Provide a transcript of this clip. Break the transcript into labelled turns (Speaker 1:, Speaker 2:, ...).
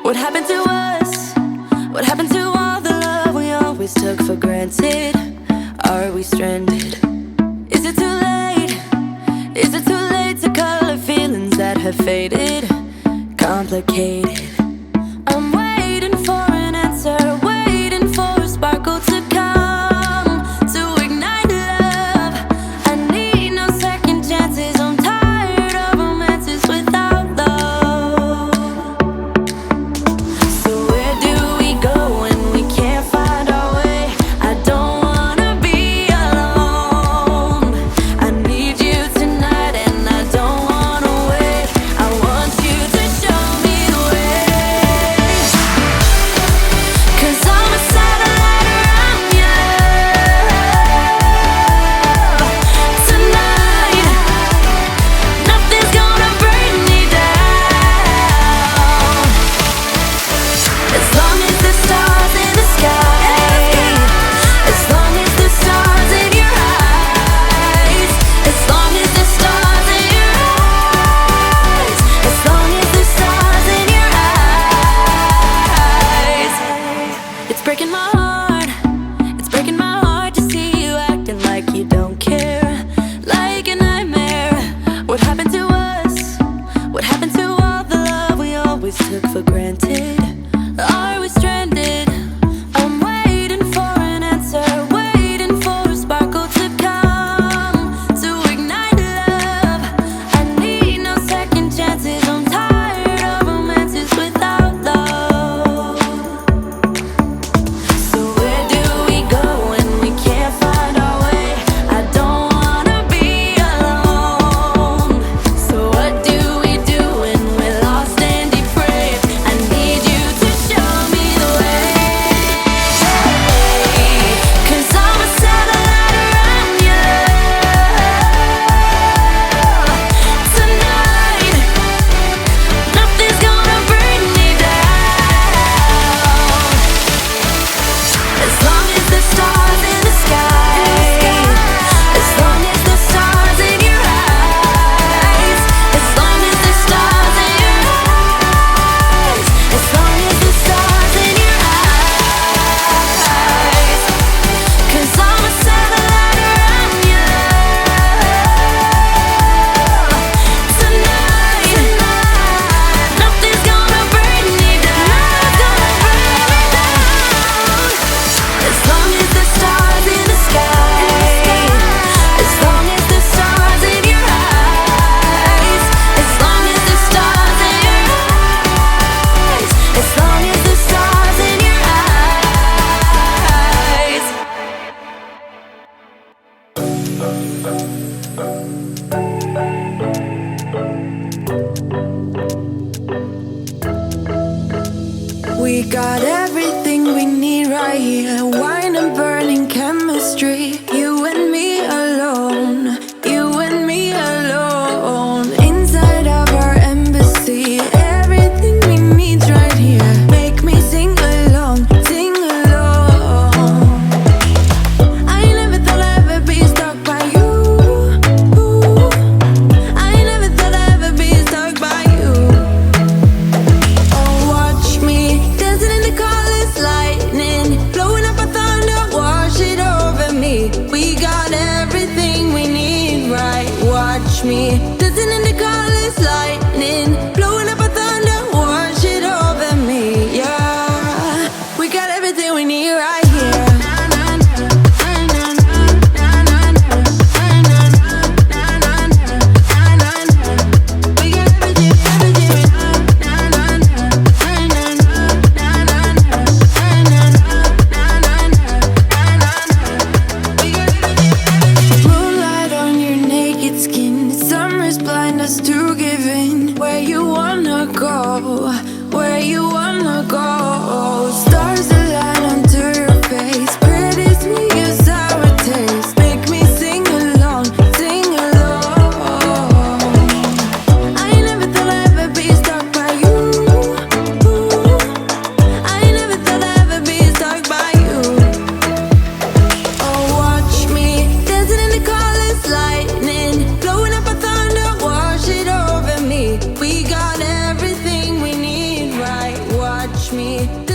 Speaker 1: What happened to us? What happened to all the love we always took for granted? Are we stranded? Is it too late? Is it too late to color feelings that have faded? Complicated. I'm waiting for an answer, waiting for a sparkle to come to ignite love. I need no second chances. I'm tired of romances without love. So where do we go when we can't find our way? I don't wanna be alone. I need you tonight and I don't wanna wait. I want you to show me the way. 'Cause I'm a satellite around you tonight. Nothing's gonna bring me down. As long as the stars in the sky, as long as the stars in your eyes, as long as the stars in your eyes, as long as the stars in your eyes. It's breaking my heart, it's breaking my heart to see you acting like you don't care, like a nightmare. What happened to us? What happened to all the love we always took for granted? Are we stranded? I'm waiting for an answer, waiting for a sparkle to come to ignite love. I need no second chances. I'm tired of romances without love. So where do we go when we can't find our way? I don't wanna be alone. So what do we do when we're lost and depraved? I need you to show me the way. 'Cause I'm a satellite around you tonight. Nothing's gonna bring me down. As long as the stars in the sky, as long as the stars in your eyes, as long as the stars in your eyes, as long as the stars in your eyes. 'Cause I'm a satellite around you tonight. Nothing's gonna bring me down. As long as the stars in the sky, as long as the stars in your eyes, as long as the stars in your eyes, as long as the stars in your eyes. We got everything we need right here. Wine and burning chemistry. You and me alone. You and me alone. Inside of our embassy. Everything we need right here. Make me sing along, sing along. I never thought I'd ever be stuck by you. I never thought I'd ever be stuck by you. Oh, watch me dancing in the colors, lightning, blowing up a thunder, wash it over me. We got everything we need, right? Watch me dancing in the colors, lightning, blowing up a thunder, wash it over me. Yeah, we got everything we need right here. We got everything, Moonlight on your naked skin. Summer's blind us to give in. me.